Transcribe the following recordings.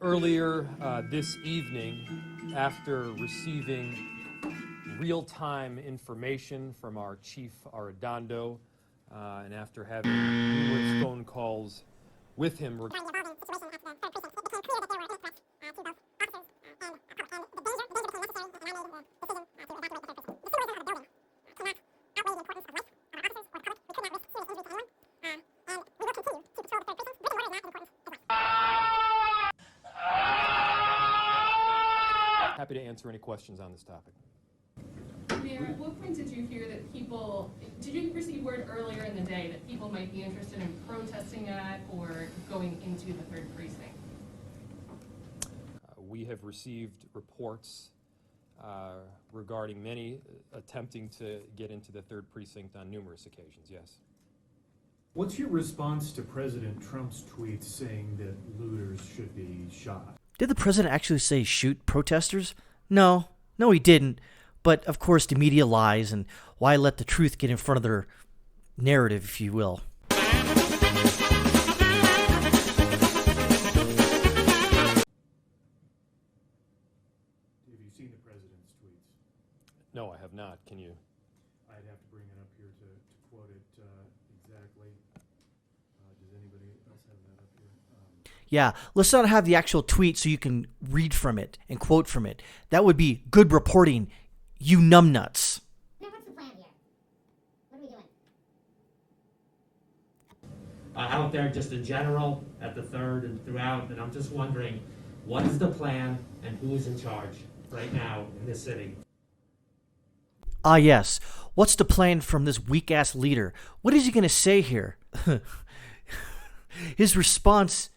Earlier this evening, after receiving real-time information from our Chief Arredondo, and after having numerous phone calls with him regarding the evolving situation at the third precinct, it became clear that there were threats to both officers and the public. And the danger became necessary and I made the decision to evacuate the third precinct. The situation of the building cannot outweigh the importance of life of our officers or the public. We could not risk serious injury to anyone. And we will continue to patrol the third precinct, brick and mortar is not important as well. Happy to answer any questions on this topic. Mayor, at what point did you hear that did you receive word earlier in the day that people might be interested in protesting at or going into the third precinct? We have received reports regarding many attempting to get into the third precinct on numerous occasions, yes. What's your response to President Trump's tweets saying that looters should be shot? Did the president actually say shoot protesters? No, he didn't. But of course the media lies, and why let the truth get in front of their narrative, if you will. Have you seen the president's tweets? No, I have not. Can you? I'd have to bring it up here to quote it exactly. Does anybody else have that up here? Yeah, let's not have the actual tweet so you can read from it and quote from it. That would be good reporting, you numbnuts. Now, what's the plan here? What are we doing? Out there just in general, at the third and throughout, and I'm just wondering, what is the plan and who is in charge right now in this city? Ah, yes. What's the plan from this weak-ass leader? What is he going to say here? His response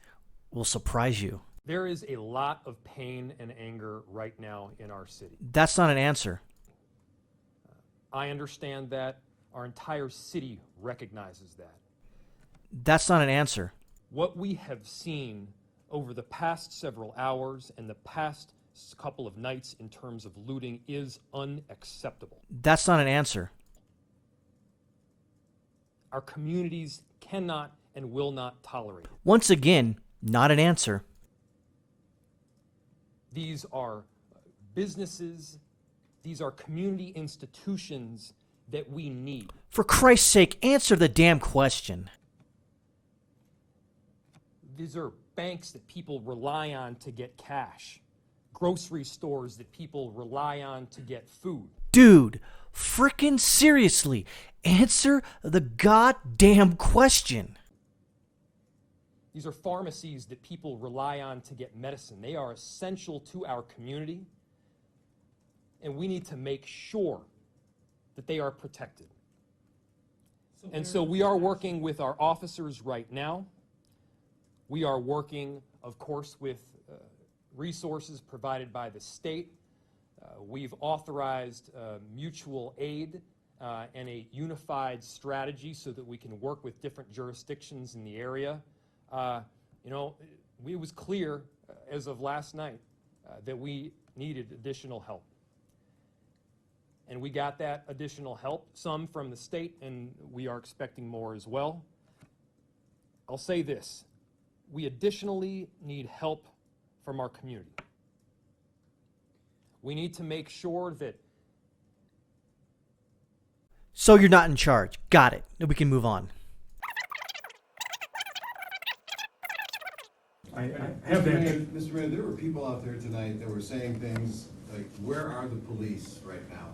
will surprise you. There is a lot of pain and anger right now in our city. That's not an answer. I understand that. Our entire city recognizes that. That's not an answer. What we have seen over the past several hours and the past couple of nights in terms of looting is unacceptable. That's not an answer. Our communities cannot and will not tolerate it. Once again, not an answer. These are businesses, these are community institutions that we need. For Christ's sake, answer the damn question. These are banks that people rely on to get cash, grocery stores that people rely on to get food. Dude, frickin' seriously, answer the goddamn question. These are pharmacies that people rely on to get medicine. They are essential to our community, and we need to make sure that they are protected. And so we are working with our officers right now. We are working, of course, with resources provided by the state. We've authorized mutual aid and a unified strategy so that we can work with different jurisdictions in the area. It was clear as of last night that we needed additional help. And we got that additional help, some from the state, and we are expecting more as well. I'll say this. We additionally need help from our community. We need to make sure that... So you're not in charge. Got it. We can move on. I have that. Mr. Mayor, there were people out there tonight that were saying things like, where are the police right now?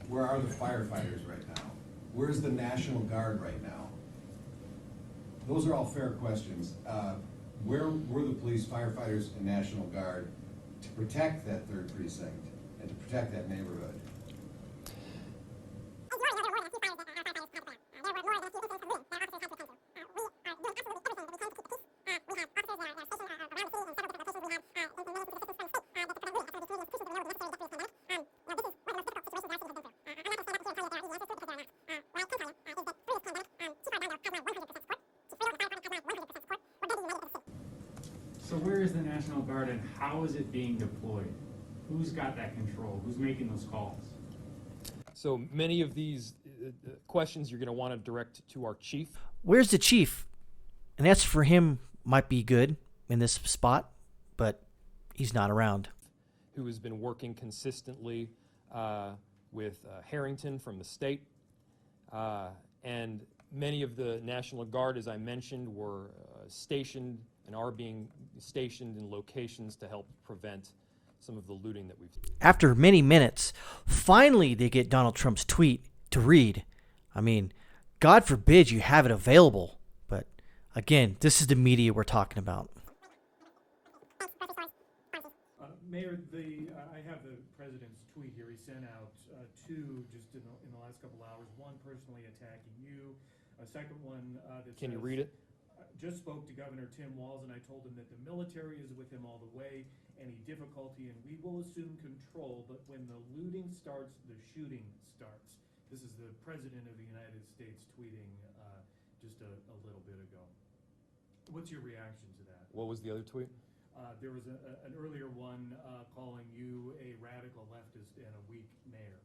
Where are the firefighters right now? Where's the National Guard right now? Those are all fair questions. Where were the police, firefighters, and National Guard to protect that third precinct and to protect that neighborhood? So where is the National Guard and how is it being deployed? Who's got that control? Who's making those calls? So many of these questions you're going to want to direct to our chief. Where's the chief? An answer for him might be good in this spot. but he's not around. Who has been working consistently with Harrington from the state. And many of the National Guard, as I mentioned, were stationed and are being stationed in locations to help prevent some of the looting that we've seen. After many minutes, finally they get Donald Trump's tweet to read. I mean, God forbid you have it available. But again, this is the media we're talking about. Mayor, I have the president's tweet here. He sent out two just in the last couple hours. One personally attacking you. A second one that Can you says, read it? Just spoke to Governor Tim Walz, and I told him that the military is with him all the way. Any difficulty, and we will assume control. But when the looting starts, the shooting starts. This is the President of the United States tweeting just a little bit ago. What's your reaction to that? What was the other tweet? There was an earlier one calling you a radical leftist and a weak mayor.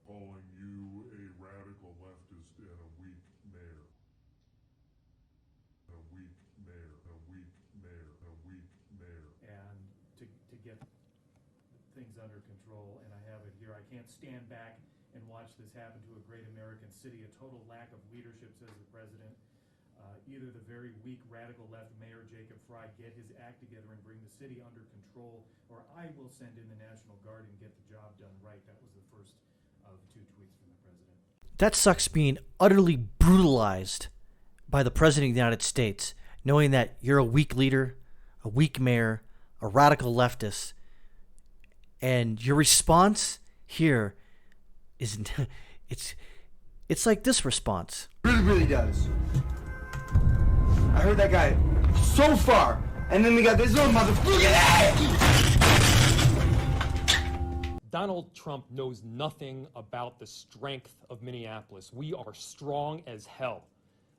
Calling you a radical leftist and a weak mayor. A weak mayor, a weak mayor, a weak mayor. And to get things under control, and I have it here, I can't stand back and watch this happen to a great American city. A total lack of leadership, says the president. Either the very weak radical left mayor Jacob Frey get his act together and bring the city under control, or I will send in the National Guard and get the job done right. That was the first of two tweets from the president. That sucks being utterly brutalized by the President of the United States, knowing that you're a weak leader, a weak mayor, a radical leftist, and your response here is it's like this response. Really does. I heard that guy so far, and then we got this little motherfucker. Donald Trump knows nothing about the strength of Minneapolis. We are strong as hell.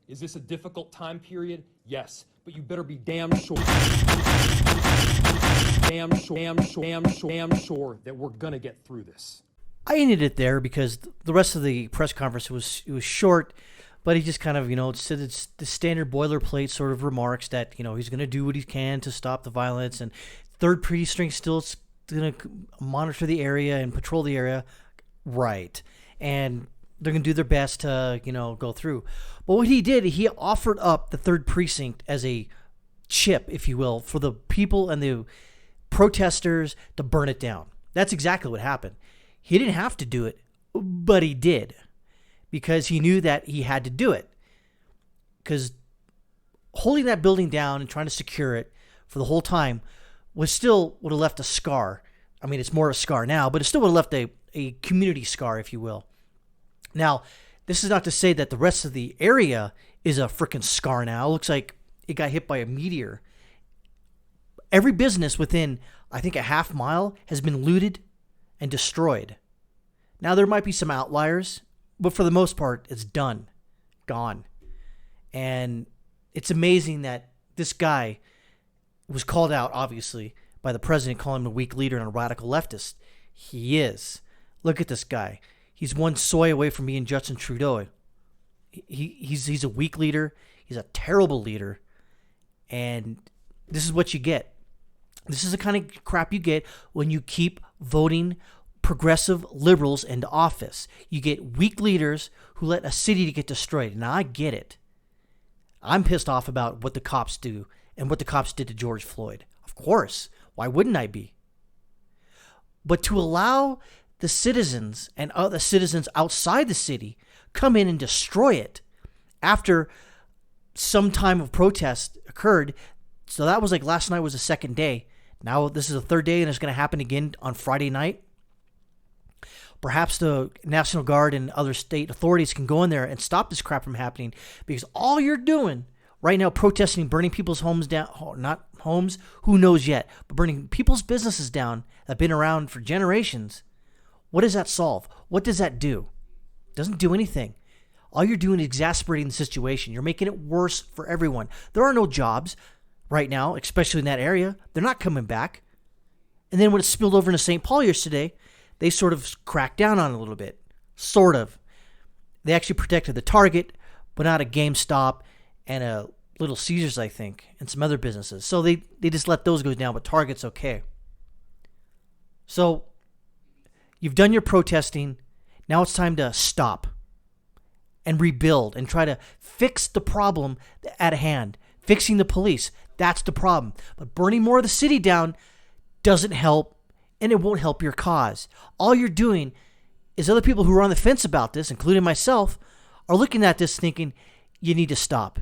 Is this a difficult time period? Yes, but you better be damn sure that we're gonna get through this. I ended it there because the rest of the press conference was short, but he just kind of, said it's the standard boilerplate sort of remarks that, he's going to do what he can to stop the violence, and third precinct still going to monitor the area and patrol the area. Right. And they're going to do their best to, go through. But what he did, he offered up the third precinct as a chip, if you will, for the people and the protesters to burn it down. That's exactly what happened. He didn't have to do it, but he did, because he knew that he had to do it. Because holding that building down and trying to secure it for the whole time would have left a scar. I mean, it's more of a scar now, but it still would have left a community scar, if you will. Now, this is not to say that the rest of the area is a freaking scar now. It looks like it got hit by a meteor. Every business within, I think, a half mile has been looted and destroyed. Now, there might be some outliers, but for the most part, it's done, gone. And it's amazing that this guy was called out, obviously, by the president, calling him a weak leader and a radical leftist. He is. Look at this guy. He's one soy away from being Justin Trudeau. He's a weak leader. He's a terrible leader. And this is what you get. This is the kind of crap you get when you keep voting progressive liberals into office. You get weak leaders who let a city get destroyed. Now, I get it. I'm pissed off about what the cops do and what the cops did to George Floyd. Of course. Why wouldn't I be? But to allow the citizens and other citizens outside the city come in and destroy it after some time of protest occurred. So that was like last night was the second day. Now this is the third day, and it's going to happen again on Friday night. Perhaps the National Guard and other state authorities can go in there and stop this crap from happening, because all you're doing right now, protesting, burning people's homes down, not homes, who knows yet, but burning people's businesses down that have been around for generations. What does that solve? What does that do? It doesn't do anything. All you're doing is exasperating the situation. You're making it worse for everyone. There are no jobs right now, especially in that area. They're not coming back. And then when it spilled over into St. Paul yesterday, they sort of cracked down on it a little bit. Sort of. They actually protected the Target, but not a GameStop and a Little Caesars, I think, and some other businesses. So they just let those go down, but Target's okay. So you've done your protesting. Now it's time to stop and rebuild and try to fix the problem at hand. Fixing the police, that's the problem. But burning more of the city down doesn't help, and it won't help your cause. All you're doing is other people who are on the fence about this, including myself, are looking at this thinking, you need to stop.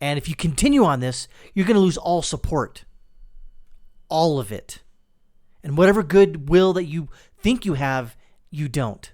And if you continue on this, you're going to lose all support. All of it. And whatever goodwill that you think you have, you don't.